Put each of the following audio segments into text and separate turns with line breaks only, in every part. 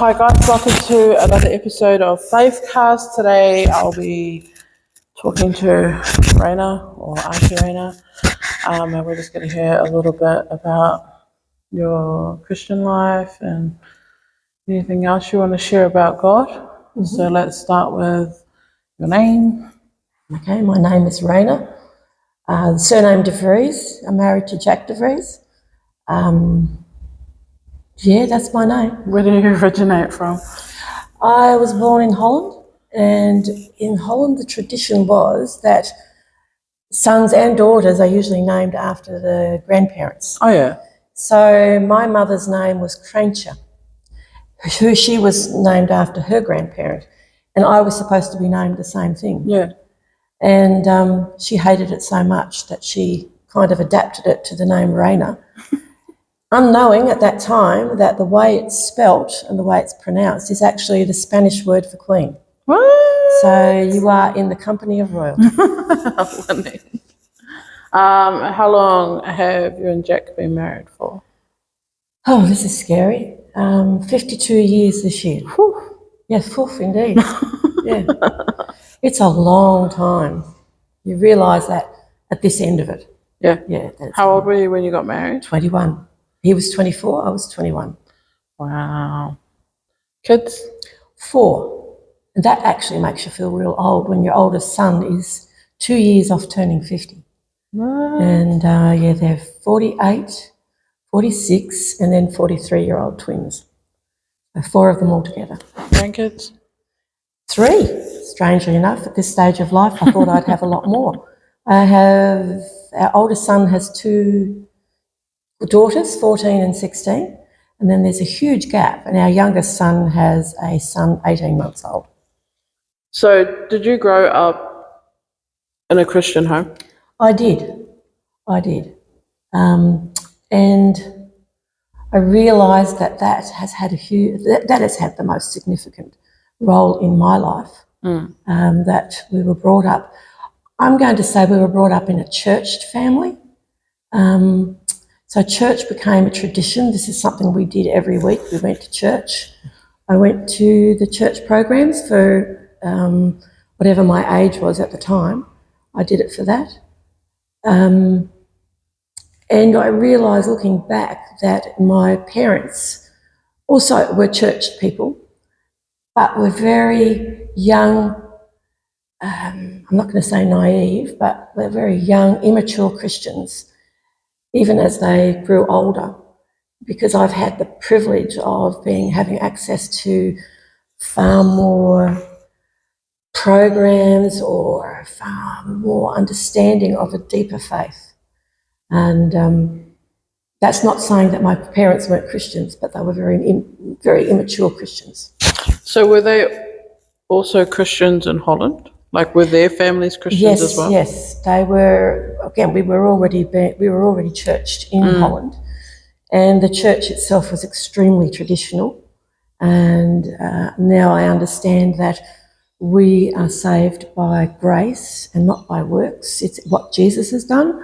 Hi guys, welcome to another episode of Faithcast. Today I'll be talking to Reina or Auntie Reina, and we're just going to hear a little bit about your Christian life and anything else you want to share about God. Mm-hmm. So let's start with your name.
Okay, my name is Reina. The surname De Vries. I'm married to Jack De Vries. Yeah, that's my name.
Where do you originate from?
I was born in Holland, and in Holland the tradition was that sons and daughters are usually named after the grandparents.
Oh yeah.
So my mother's name was Krantje, who she was named after her grandparent, and I was supposed to be named the same thing.
Yeah.
And she hated it so much that she kind of adapted it to the name Reina, unknowing at that time that the way it's spelt and the way it's pronounced is actually the Spanish word for queen.
What?
So you are in the company of royalty.
How long have you and Jack been married for?
Oh, this is scary. 52 years this year.
Whew.
Yes, foof, indeed. Yeah. It's a long time. You realise that at this end of it.
Yeah.
Yeah.
How old were you when you got married?
21. He was 24, I was 21.
Wow. Kids?
4. And that actually makes you feel real old when your oldest son is 2 years off turning 50.
What?
And they're 48, 46, and then 43-year-old twins. So 4 of them all together.
Grandkids?
3, strangely enough. At this stage of life, I thought I'd have a lot more. Our oldest son has 2 daughters, 14 and 16, and then there's a huge gap, and our youngest son has a son 18 months old.
So did you grow up in a Christian home?
I did. And I realised that has had the most significant role in my life, that we were brought up. I'm going to say we were brought up in a churched family. So church became a tradition. This is something we did every week. We went to church. I went to the church programs for whatever my age was at the time. I did it for that. And I realised looking back that my parents also were church people, but were very young, I'm not going to say naive, but were very young, immature Christians, even as they grew older, because I've had the privilege of having access to far more programs or far more understanding of a deeper faith. And that's not saying that my parents weren't Christians, but they were very immature Christians.
So were they also Christians in Holland? Like were their families Christians as well?
Yes, they were. Again, we were already churched in Holland, and the church itself was extremely traditional. And now I understand that we are saved by grace and not by works. It's what Jesus has done,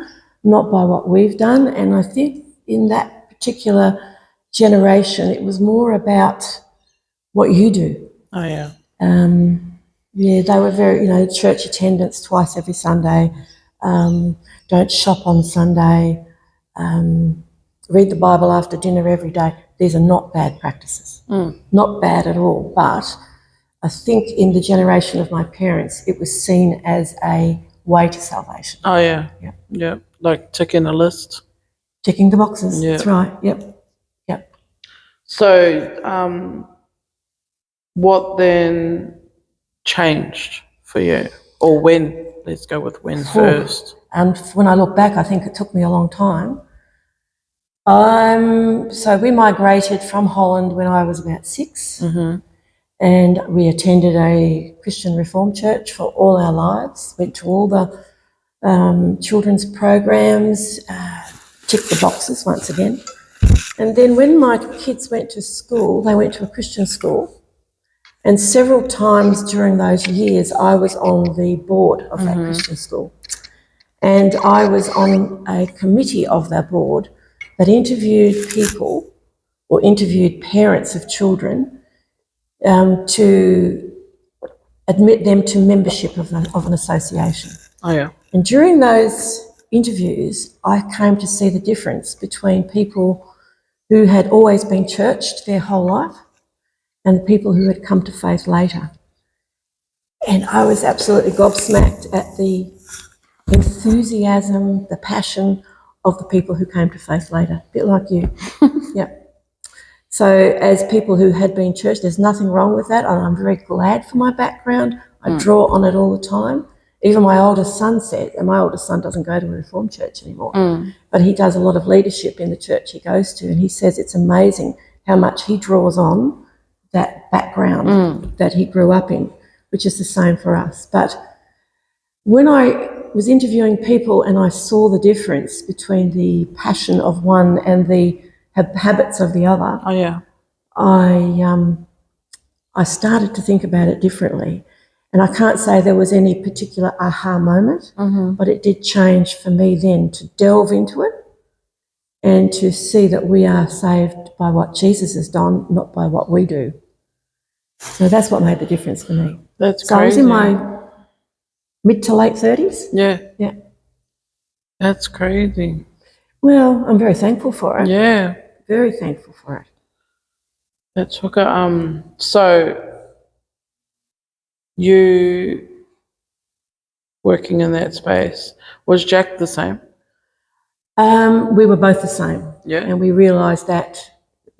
not by what we've done. And I think in that particular generation, it was more about what you do.
Oh yeah.
Yeah, they were very, church attendance twice every Sunday, don't shop on Sunday, read the Bible after dinner every day. These are not bad practices, not bad at all. But I think in the generation of my parents, it was seen as a way to salvation.
Oh yeah. Yeah. Like ticking a list.
Ticking the boxes,
Yeah.
That's right, yep.
So what then changed for you? Or when? Let's go with when first.
And when I look back, I think it took me a long time. So we migrated from Holland when I was about 6, and we attended a Christian Reformed church for all our lives, went to all the children's programs, ticked the boxes once again. And then when my kids went to school, they went to a Christian school, and several times during those years I was on the board of that Christian school. And I was on a committee of that board that interviewed parents of children to admit them to membership of an association.
Oh, yeah.
And during those interviews, I came to see the difference between people who had always been churched their whole life and people who had come to faith later. And I was absolutely gobsmacked at the enthusiasm, the passion of the people who came to faith later, a bit like you. Yeah. So as people who had been churched, there's nothing wrong with that. And I'm very glad for my background. I draw on it all the time. Even my oldest son said, and my oldest son doesn't go to a Reformed church anymore, but he does a lot of leadership in the church he goes to, and he says it's amazing how much he draws on that background that he grew up in, which is the same for us. But when I was interviewing people and I saw the difference between the passion of one and the habits of the other,
Oh, yeah.
I started to think about it differently. And I can't say there was any particular aha moment, but it did change for me then to delve into it and to see that we are saved by what Jesus has done, not by what we do. So that's what made the difference for me.
That's
so
crazy.
I was in my mid to late 30s.
Yeah.
Yeah.
That's crazy.
Well, I'm very thankful for it.
Yeah.
Very thankful for it.
Let's look at, so you working in that space, was Jack the same?
We were both the same.
Yeah.
And we realised that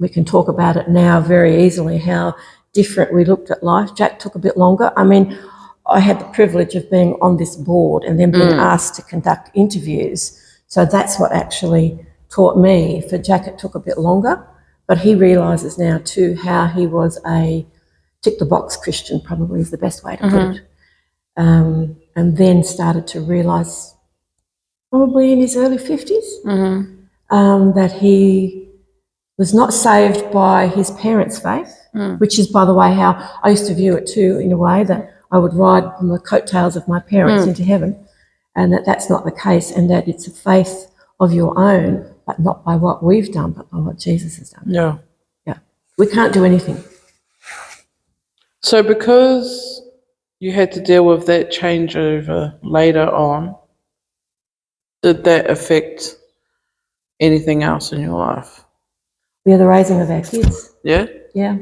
we can talk about it now very easily, how different we looked at life. Jack took a bit longer. I mean, I had the privilege of being on this board and then being asked to conduct interviews. So that's what actually taught me. For Jack, it took a bit longer, but he realises now too how he was a tick-the-box Christian, probably is the best way to put it. And then started to realise, probably in his early 50s, that he was not saved by his parents' faith, which is, by the way, how I used to view it too, in a way, that I would ride on the coattails of my parents into heaven, and that's not the case, and that it's a faith of your own, but not by what we've done, but by what Jesus has done.
Yeah.
Yeah. We can't do anything.
So because you had to deal with that changeover later on, did that affect anything else in your life?
We are the raising of our kids.
Yeah?
Yeah.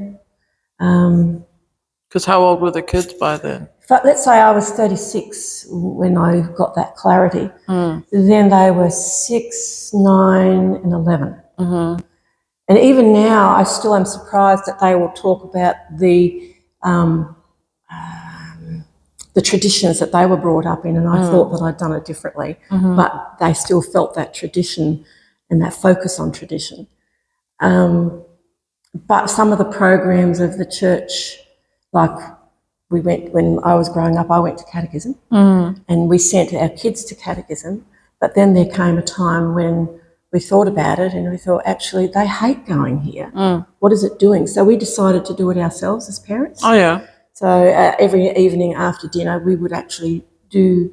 Because how old were the kids by then?
But let's say I was 36 when I got that clarity. Then they were 6, 9, and 11. And even now, I still am surprised that they will talk about the traditions that they were brought up in, and I thought that I'd done it differently, but they still felt that tradition and that focus on tradition. But some of the programs of the church, like we went, when I was growing up, I went to catechism, and we sent our kids to catechism, but then there came a time when we thought about it and we thought, actually, they hate going here. What is it doing? So we decided to do it ourselves as parents.
Oh, yeah.
So every evening after dinner, we would actually do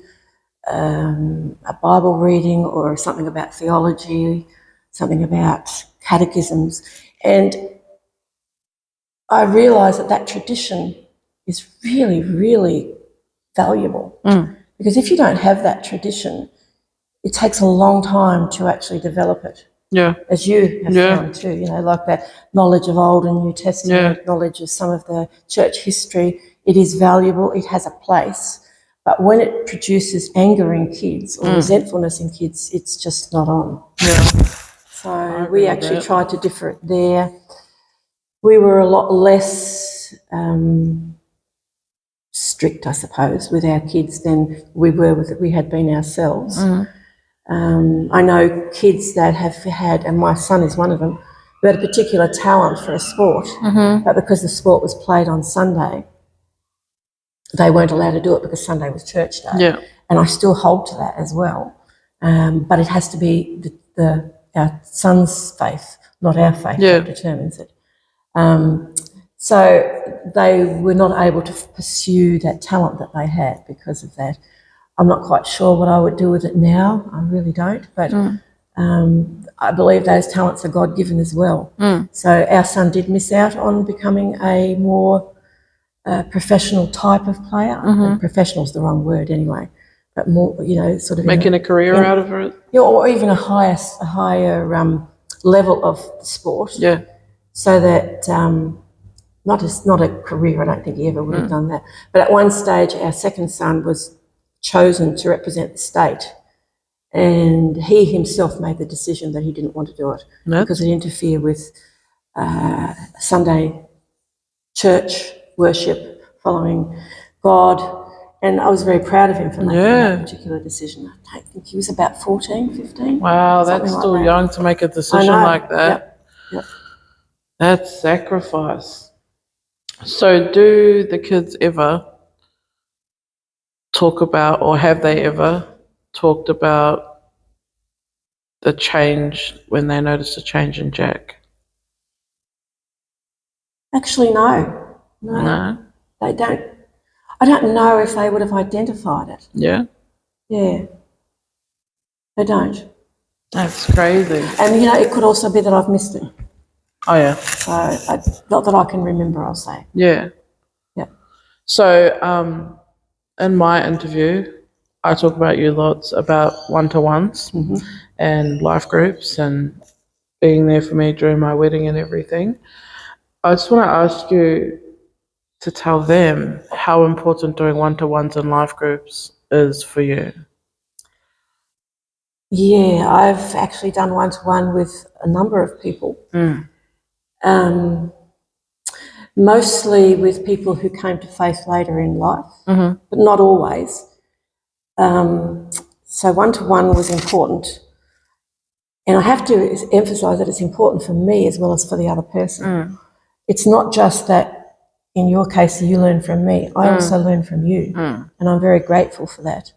a Bible reading or something about theology, something about catechisms. And I realised that tradition is really, really valuable. Because if you don't have that tradition, it takes a long time to actually develop it.
Yeah.
As you have found too, like that knowledge of Old and New Testament, knowledge of some of the church history, it is valuable, it has a place. But when it produces anger in kids or resentfulness in kids, it's just not on.
Yeah.
So we actually tried to differ it there. We were a lot less strict, I suppose, with our kids than we had been ourselves. I know kids that have had, and my son is one of them, who had a particular talent for a sport, but because the sport was played on Sunday, they weren't allowed to do it because Sunday was church day.
Yeah. And
I still hold to that as well. But it has to be our son's faith, not our faith, that determines it. So they were not able to pursue that talent that they had because of that. I'm not quite sure what I would do with it now. I really don't. But I believe those talents are God-given as well. So our son did miss out on becoming a more a professional type of player. And professional is the wrong word anyway, but more, sort of
Making a career out of it.
or even a higher level of the sport.
Yeah.
So that not a career. I don't think he ever would have done that. But at one stage, our second son was chosen to represent the state, and he himself made the decision that he didn't want to do it because it interfered with Sunday church worship, following God. And I was very proud of him for making that particular decision. I don't think he was about 14, 15.
Wow, that's still young to make a decision like that.
Yep.
That's sacrifice. So do the kids ever talk about, or have they ever talked about the change when they noticed a change in Jack?
Actually, no. They don't. I don't know if they would have identified it.
Yeah?
Yeah. They don't.
That's crazy.
And, it could also be that I've missed it.
Oh, yeah.
So, not that I can remember, I'll say.
Yeah.
Yeah.
So, in my interview, I talk about you lots about one-to-ones and life groups and being there for me during my wedding and everything. I just want to ask you to tell them how important doing one-to-ones and life groups is for you.
Yeah, I've actually done one-to-one with a number of people. Mostly with people who came to faith later in life, but not always. So one-to-one was important. And I have to emphasise that it's important for me as well as for the other person. It's not just that in your case you learn from me, I also learn from you, and I'm very grateful for that.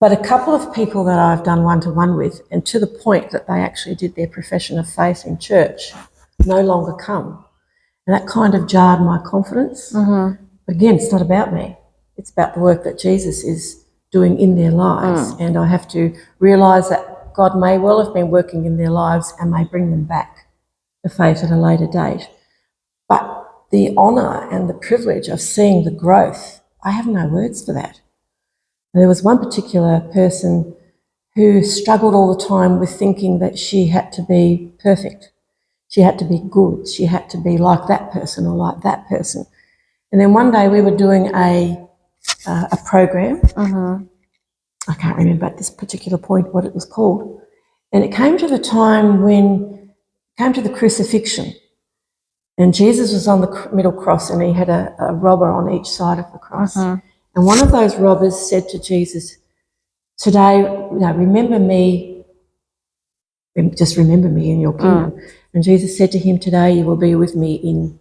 But a couple of people that I've done one-to-one with, and to the point that they actually did their profession of faith in church, no longer come. And that kind of jarred my confidence. But again, it's not about me. It's about the work that Jesus is doing in their lives. And I have to realise that God may well have been working in their lives and may bring them back to faith at a later date. But the honour and the privilege of seeing the growth, I have no words for that. And there was one particular person who struggled all the time with thinking that she had to be perfect. She had to be good. She had to be like that person or like that person. And then one day we were doing a program. I can't remember at this particular point what it was called. And it came to the time came to the crucifixion. And Jesus was on the middle cross and he had a robber on each side of the cross. And one of those robbers said to Jesus, today, remember me, just remember me in your kingdom. And Jesus said to him, today you will be with me in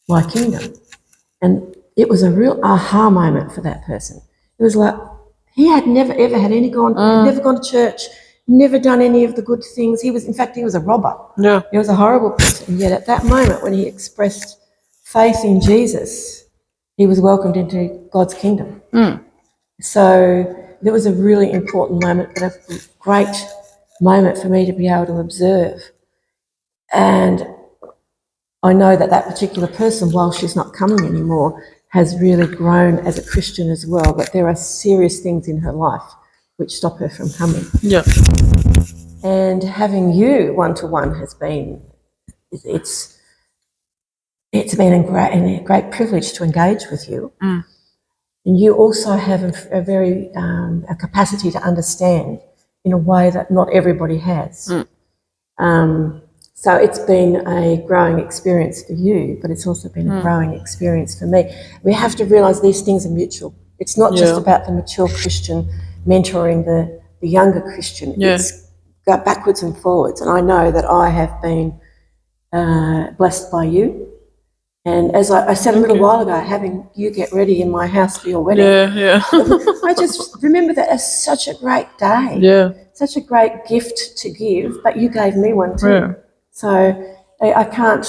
my kingdom. And it was a real aha moment for that person. It was like he had never ever had never gone to church, never done any of the good things. He was a robber.
Yeah.
He was a horrible person. And yet at that moment when he expressed faith in Jesus, he was welcomed into God's kingdom. So it was a really important moment, but a great moment for me to be able to observe. And I know that particular person, while she's not coming anymore, has really grown as a Christian as well, but there are serious things in her life which stop her from coming.
Yeah.
And having you one-to-one has been, it's been a great privilege to engage with you. And you also have a capacity to understand in a way that not everybody has. So it's been a growing experience for you, but it's also been a growing experience for me. We have to realise these things are mutual. It's not just about the mature Christian mentoring the younger Christian. It's go backwards and forwards. And I know that I have been blessed by you. And as I said a little while ago, having you get ready in my house for your wedding, I just remember that as such a great day, such a great gift to give, but you gave me one too. So I can't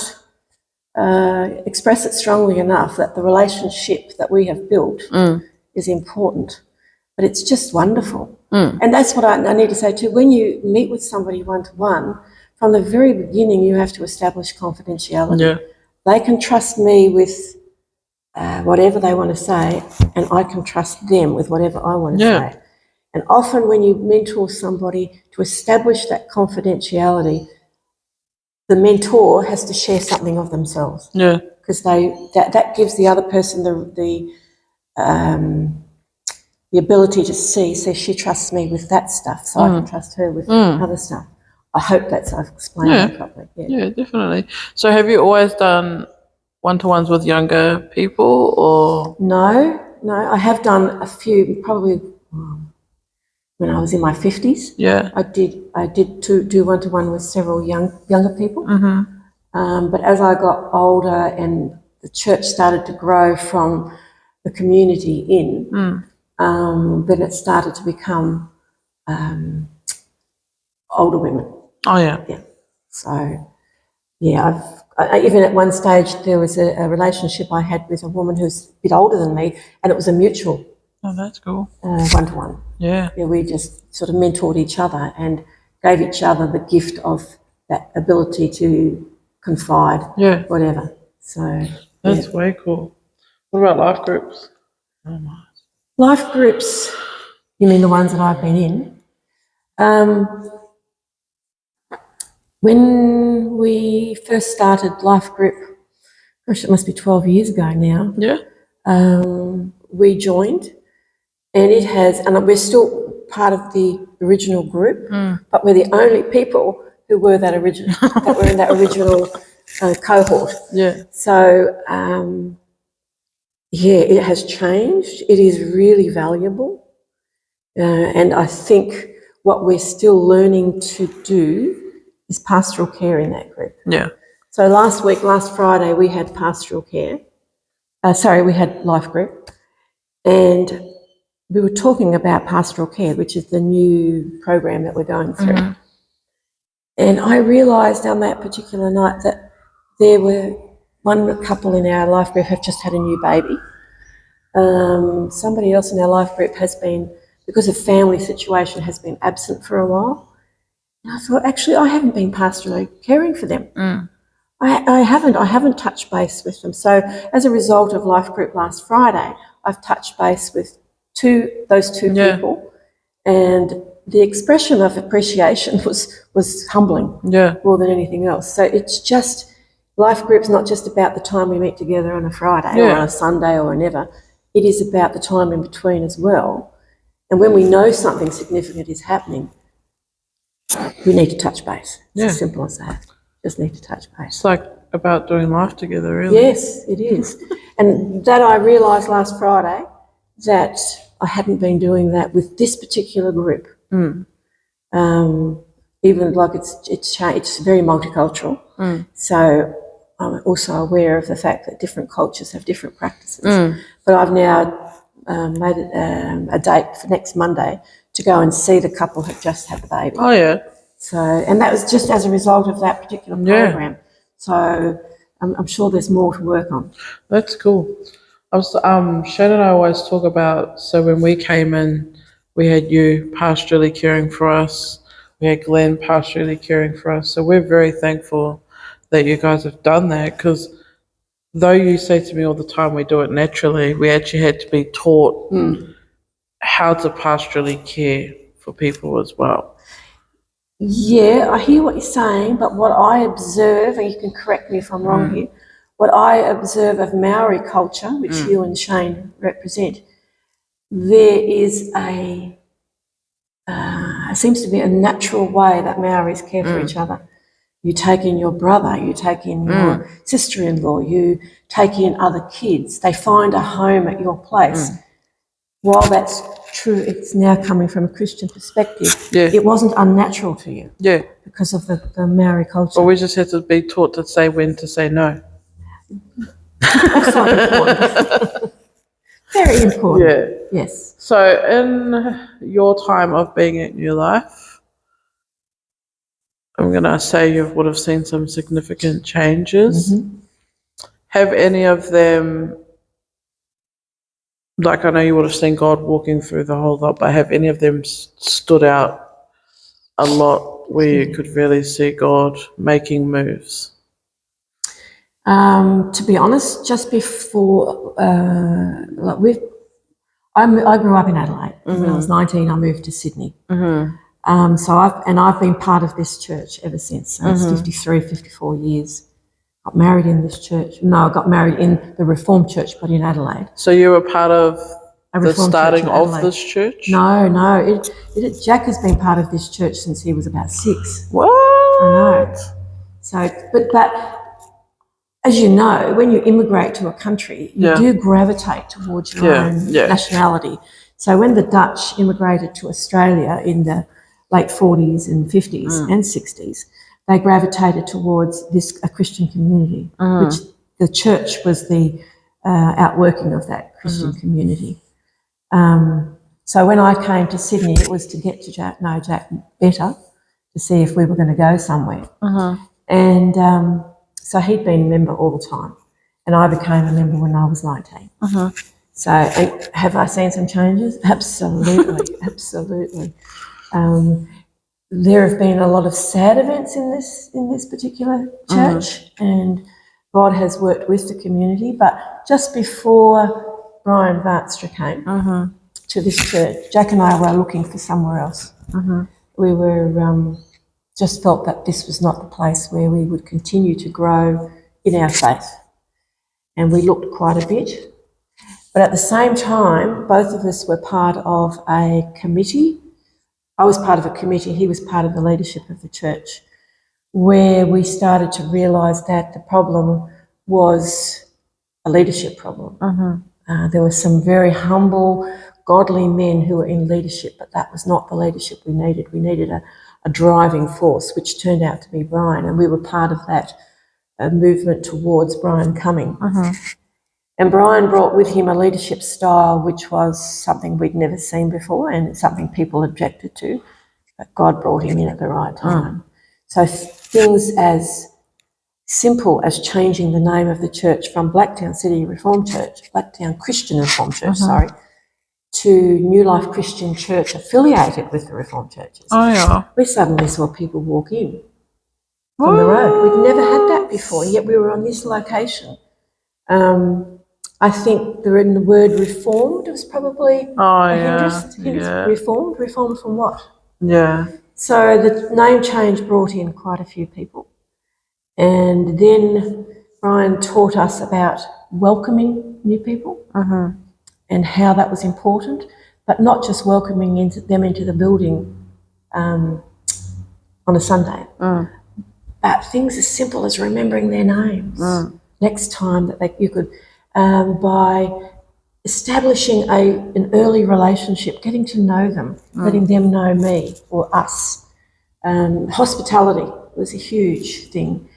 express it strongly enough that the relationship that we have built is important, but it's just wonderful. And that's what I need to say too. When you meet with somebody one-to-one, from the very beginning you have to establish confidentiality. They can trust me with whatever they want to say, and I can trust them with whatever I want to
Yeah.
say. And often when you mentor somebody, to establish that confidentiality, the mentor has to share something of themselves.
Yeah.
Because that gives the other person the ability to see, so she trusts me with that stuff, so I can trust her with other stuff. I hope I've explained that properly.
Yeah, definitely. So have you always done one-to-ones with younger people, or?
No, I have done a few, probably when I was in my 50s.
Yeah.
I did do one-to-one with several younger people. But as I got older and the church started to grow from the community in, then it started to become older women.
Oh, yeah.
Yeah. So, yeah, even at one stage there was a relationship I had with a woman who's a bit older than me, and it was a mutual
Oh, that's cool.
one-to-one.
Yeah.
Yeah, we just sort of mentored each other and gave each other the gift of that ability to confide,
Yeah.
whatever. So,
That's way cool. What about life groups? Oh, my.
life groups, you mean the ones that I've been in? When we first started life group, gosh, it must be 12 years ago now,
Yeah.
we joined, and it has, and we're still part of the original group, but we're the only people who were that were in that original cohort.
Yeah.
So, yeah, it has changed. It is really valuable. And I think what we're still learning to do is pastoral care in that group.
Yeah.
So last Friday, we had pastoral care. We had life group. And we were talking about pastoral care, which is the new program that we're going through. And I realised on that particular night that there were one couple in our life group have just had a new baby. Somebody else in our life group has been, because of family situation, has been absent for a while. And I thought, actually, I haven't been pastorally caring for them. I haven't touched base with them. So as a result of life group last Friday, I've touched base with those two people, and the expression of appreciation was humbling more than anything else. So it's just, life group's not just about the time we meet together on a Friday or on a Sunday or whenever. It is about the time in between as well. And when we know something significant is happening, we need to touch base. It's as simple as that. Just need to touch base.
It's like about doing life together, really.
Yes, it is. And that I realised last Friday, that I hadn't been doing that with this particular group. Even like it's very multicultural. So I'm also aware of the fact that different cultures have different practices. But I've now made a date for next Monday to go and see the couple who've just had the baby.
Oh, yeah.
So, and that was just as a result of that particular program. So I'm sure there's more to work on.
That's cool. Shane and I always talk about, so when we came in, we had you pastorally caring for us. We had Glenn pastorally caring for us. So we're very thankful that you guys have done that, because though you say to me all the time we do it naturally, we actually had to be taught how to pastorally care for people as well.
Yeah, I hear what you're saying, but what I observe, and you can correct me if I'm wrong here, what I observe of Maori culture, which you and Shane represent, there is seems to be a natural way that Maoris care for each other. You take in your brother, you take in your sister-in-law, you take in other kids. They find a home at your place. While that's true, it's now coming from a Christian perspective. It wasn't unnatural to you. Because of the Maori culture.
Well, we just had to be taught to say when to say no.
That's not important. Very important. Yes.
So in your time of being in your life, I'm going to say you would have seen some significant changes. Have any of them, like I know you would have seen God walking through the whole lot, but have any of them stood out a lot where you could really see God making moves?
To be honest, just before, I grew up in Adelaide. When I was 19, I moved to Sydney. So I've been part of this church ever since. So it's 53, 54 years. Got married in this church. No, I got married in the Reformed church, but in Adelaide.
So you were part of the
Reformed
starting
church in
of
Adelaide.
this church?
No. Jack has been part of this church since he was about 6.
What?
I know. So, but as you know, when you immigrate to a country, you do gravitate towards your own nationality. So when the Dutch immigrated to Australia in the late 40s and 50s and 60s, they gravitated towards a Christian community, which the church was the outworking of that Christian community. So when I came to Sydney, it was to get to know Jack better, to see if we were going to go somewhere. And so he'd been a member all the time, and I became a member when I was 19. So have I seen some changes? Absolutely, absolutely. There have been a lot of sad events in this particular church, and God has worked with the community. But just before Brian Vartstra came to this church, Jack and I were looking for somewhere else. We were just felt that this was not the place where we would continue to grow in our faith, and we looked quite a bit. But at the same time, both of us were part of a committee. I was part of a committee, he was part of the leadership of the church, where we started to realise that the problem was a leadership problem. There were some very humble, godly men who were in leadership, but that was not the leadership we needed. We needed a driving force, which turned out to be Brian, and we were part of that movement towards Brian coming. And Brian brought with him a leadership style which was something we'd never seen before and something people objected to, but God brought him in at the right time. So things as simple as changing the name of the church from Blacktown City Reformed Church, Blacktown Christian Reformed Church, to New Life Christian Church affiliated with the Reformed churches. We suddenly saw people walk in from the road. We'd never had that before, yet we were on this location. I think in the word reformed was probably a hindrance. Reformed from what? So the name change brought in quite a few people. And then Brian taught us about welcoming new people and how that was important, but not just welcoming them into the building on a Sunday, but things as simple as remembering their names. Next time that you could, by establishing an early relationship, getting to know them, letting them know me or us. Hospitality was a huge thing.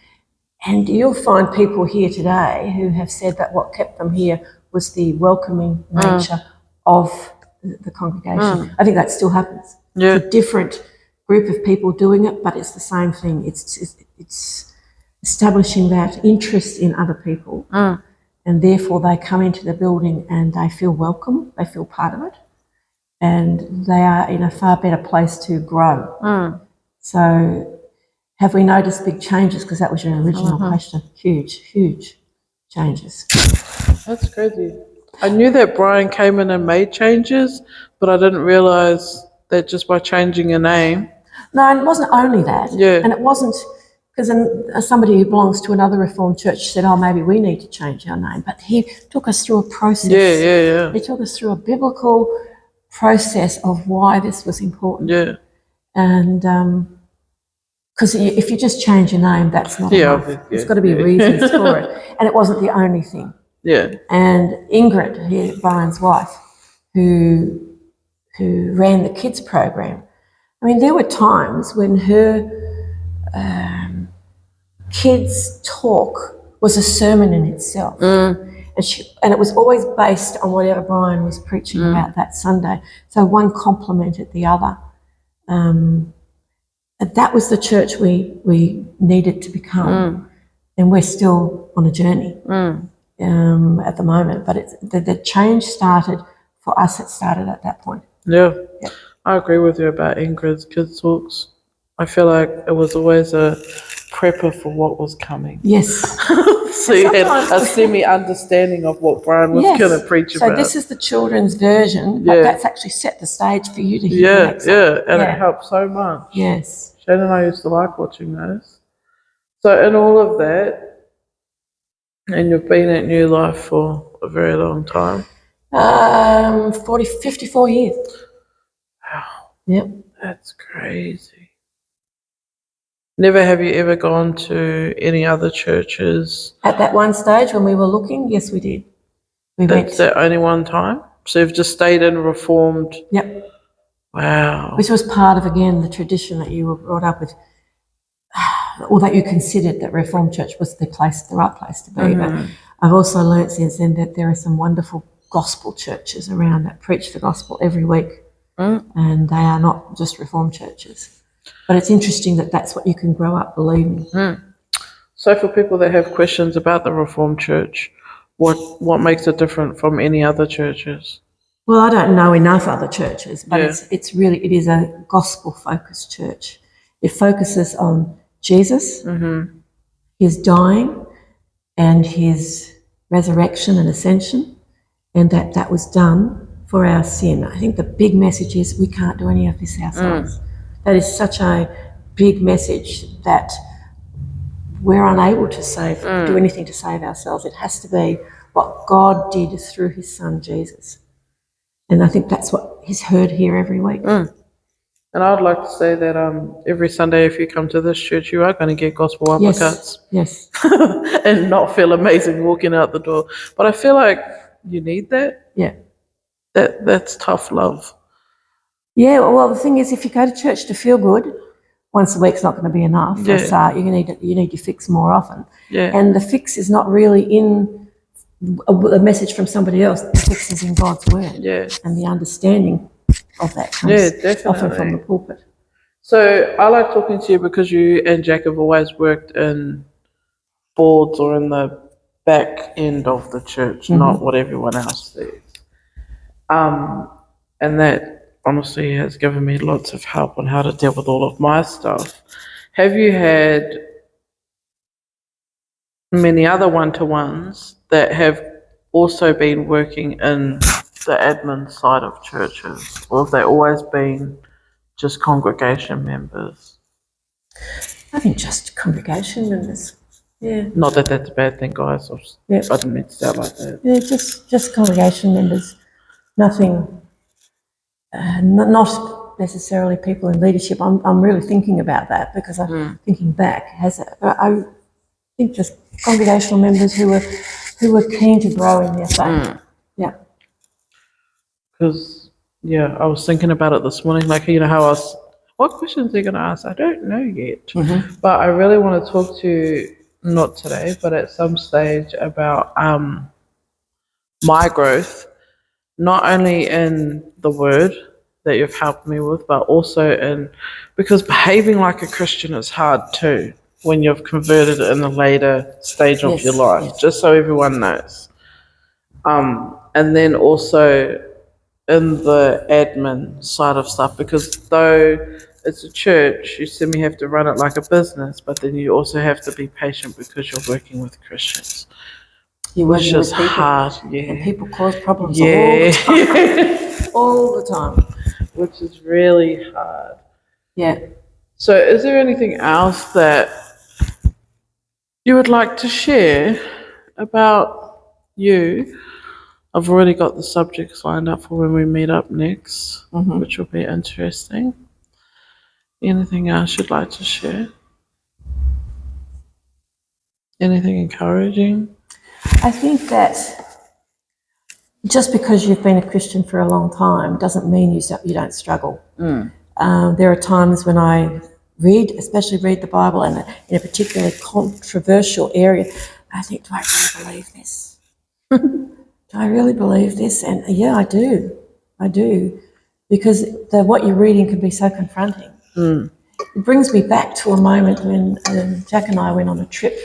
And you'll find people here today who have said that what kept them here was the welcoming nature of the congregation. I think that still happens. It's a different group of people doing it, but it's the same thing. It's establishing that interest in other people, and therefore they come into the building and they feel welcome, they feel part of it, and they are in a far better place to grow. So have we noticed big changes? Because that was your original question. Huge changes.
That's crazy. I knew that Brian came in and made changes, but I didn't realise that just by changing a name.
No, and it wasn't only that. And it wasn't, because somebody who belongs to another Reformed church said, maybe we need to change our name. But he took us through a process. He took us through a biblical process of why this was important. And because if you just change your name, that's not enough. There's got to be reasons for it. And it wasn't the only thing. And Ingrid, Brian's wife, who ran the kids program, I mean, there were times when her kids' talk was a sermon in itself. And it was always based on whatever Brian was preaching about that Sunday. So one complemented the other. And that was the church we needed to become. And we're still on a journey at the moment. But the change started, for us, it started at that point.
I agree with you about Ingrid's kids' talks. I feel like it was always a prepper for what was coming.
Yes.
So you had a
sometimes-
semi-understanding of what Brian was going to preach
So
about.
this is the children's version, but
Yeah.
that's actually set the stage for you to hear the next one.
And it helps so much.
Yes.
Shane and I used to like watching those. So in all of that, and you've been at New Life for a very long time.
54 years.
Wow,
Yep.
that's crazy. Never have you ever gone to any other churches?
At that one stage when we were looking, yes, we did. We
That's the only one time? So you've just stayed in Reformed?
Yep.
Wow.
Which was part of, again, the tradition that you were brought up with, or that you considered that Reformed Church was the right place to be. But I've also learnt since then that there are some wonderful gospel churches around that preach the gospel every week. And they are not just Reformed churches. But it's interesting that that's what you can grow up believing.
So for people that have questions about the Reformed Church, what makes it different from any other churches?
Well, I don't know enough other churches, but it is a gospel-focused church. It focuses on Jesus, his dying and his resurrection and ascension, and that was done for our sin. I think the big message is we can't do any of this ourselves. That is such a big message that we're unable to do anything to save ourselves. It has to be what God did through his son, Jesus. And I think that's what is heard here every week.
And I'd like to say that every Sunday, if you come to this church, you are going to get gospel uppercuts.
Yes.
And not feel amazing walking out the door. But I feel like you need that.
Yeah.
That's tough love.
Yeah, well, the thing is, if you go to church to feel good, once a week's not going to be enough. For a start, you need to fix more often. Yeah. And the fix is not really in a message from somebody else. The fix is in God's word.
Yeah.
And the understanding of that comes often from the pulpit.
So I like talking to you because you and Jack have always worked in boards or in the back end of the church, not what everyone else sees. And that honestly has given me lots of help on how to deal with all of my stuff. Have you had many other one-to-ones that have also been working in the admin side of churches, or have they always been just congregation members?
I think just congregation members. Yeah.
Not that that's a bad thing, guys. I didn't mean to sound like that.
Yeah, just congregation members. Nothing. Not necessarily people in leadership. I'm really thinking about that because I'm thinking back. I think just congregational members who were keen to grow in their faith. Yeah.
Because I was thinking about it this morning. Like how what questions are you going to ask? I don't know yet. But I really want to talk to you, not today, but at some stage about my growth, not only in the word that you've helped me with, but also because behaving like a Christian is hard too when you've converted in the later stage of your life, just so everyone knows. And then also in the admin side of stuff, because though it's a church, you semi have to run it like a business, but then you also have to be patient because you're working with Christians.
Which is
hard,
and people cause problems all the time. All the time.
Which is really hard.
Yeah.
So is there anything else that you would like to share about you? I've already got the subjects lined up for when we meet up next, which will be interesting. Anything else you'd like to share? Anything encouraging?
I think that just because you've been a Christian for a long time doesn't mean you don't struggle. There are times when I especially read the Bible, and in a particularly controversial area, I think, do I really believe this? Do I really believe this? And yeah, I do. I do. Because what you're reading can be so confronting. It brings me back to a moment when Jack and I went on a trip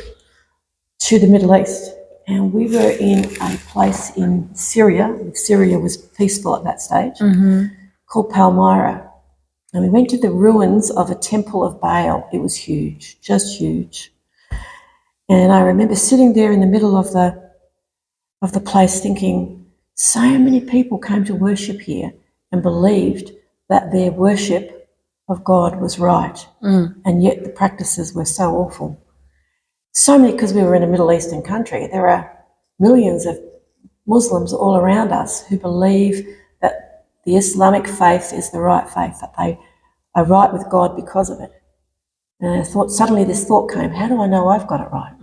to the Middle East. And we were in a place in Syria. Syria was peaceful at that stage, called Palmyra. And we went to the ruins of a temple of Baal. It was huge, just huge. And I remember sitting there in the middle of the place thinking, so many people came to worship here and believed that their worship of God was right, and yet the practices were so awful. So many, because we were in a Middle Eastern country, there are millions of Muslims all around us who believe that the Islamic faith is the right faith, that they are right with God because of it. And I thought, suddenly this thought came, how do I know I've got it right?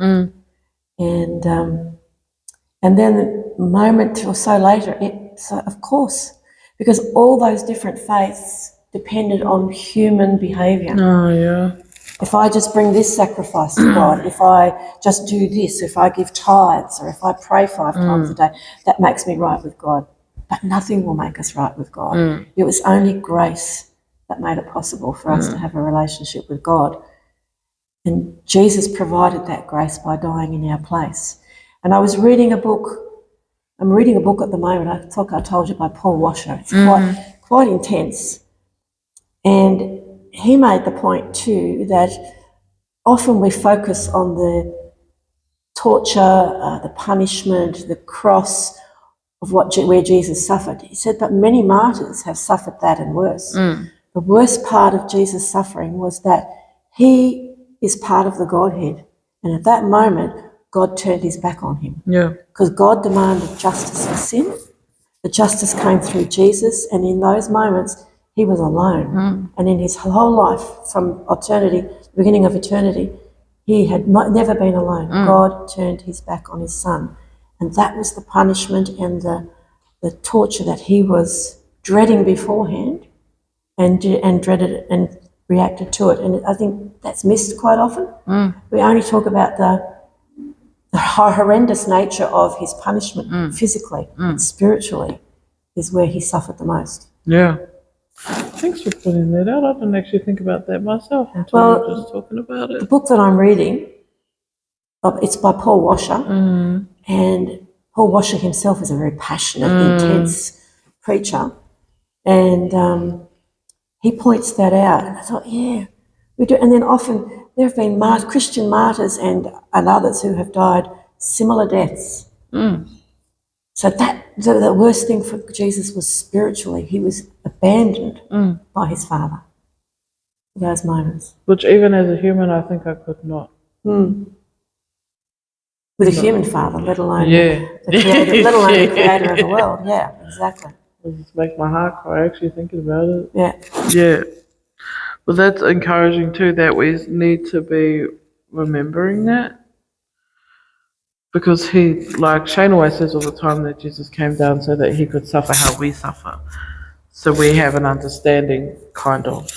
And then a moment or so later, of course, because all those different faiths depended on human behaviour.
Oh, yeah.
If I just bring this sacrifice to God, if I just do this, if I give tithes, or if I pray 5 times a day, that makes me right with God. But nothing will make us right with God. It was only grace that made it possible for us to have a relationship with God. And Jesus provided that grace by dying in our place. And I was reading a book. I'm reading a book at the moment. I think I told you, by Paul Washer. It's quite intense. And he made the point too that often we focus on the torture, the punishment, the cross of where Jesus suffered. He said, but many martyrs have suffered that and worse. The worst part of Jesus' suffering was that he is part of the Godhead. And at that moment, God turned his back on him.
Yeah.
Because God demanded justice for sin. The justice came through Jesus, and in those moments, he was alone. And in his whole life, from eternity, the beginning of eternity, he had never been alone. God turned his back on his son. And that was the punishment and the torture that he was dreading beforehand, and dreaded it and reacted to it. And I think that's missed quite often. We only talk about the horrendous nature of his punishment physically, but spiritually is where he suffered the most.
Yeah. Thanks for putting that out. I didn't actually think about that myself until you were just talking about
The
it.
book that I'm reading, it's by Paul Washer, and Paul Washer himself is a very passionate, intense preacher, and he points that out. And I thought, yeah, we do. And then often there have been Christian martyrs and others who have died similar deaths. So the worst thing for Jesus was spiritually. He was abandoned by his Father in those moments.
Which even as a human, I think I could not.
With a human father, let alone
the
creator, let alone the creator of the world. Yeah, exactly.
It just makes my heart cry actually thinking about it.
Yeah.
Yeah. Well, that's encouraging too, that we need to be remembering that. Because like Shane always says all the time, that Jesus came down so that he could suffer how we suffer. So we have an understanding, kind of.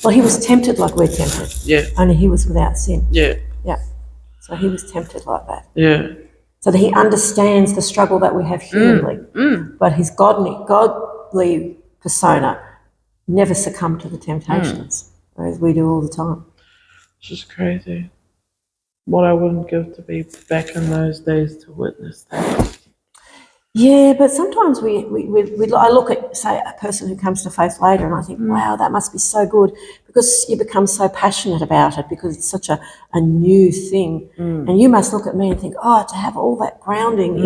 Well, he was tempted like we're tempted.
Yeah.
Only he was without sin.
Yeah.
Yeah. So he was tempted like that.
Yeah.
So that he understands the struggle that we have humanly. But his godly persona never succumbed to the temptations, whereas we do all the time.
It's just crazy. What I wouldn't give to be back in those days to witness that.
Yeah, but sometimes I look at, say, a person who comes to faith later, and I think, wow, that must be so good, because you become so passionate about it because it's such a new thing. And you must look at me and think, oh, to have all that grounding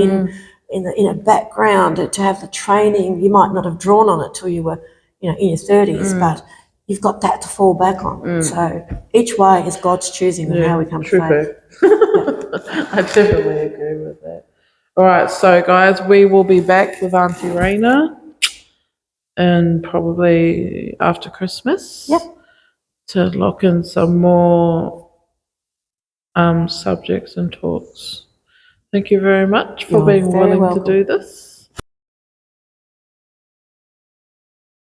in a background, to have the training, you might not have drawn on it till you were, in your 30s, but you've got that to fall back on. So each way is God's choosing of how we come to faith.
I definitely agree with that. All right, so guys, we will be back with Auntie Reina, and probably after Christmas.
Yep.
To lock in some more subjects and talks. Thank you very much for
You're
being
very
willing
welcome.
to do this.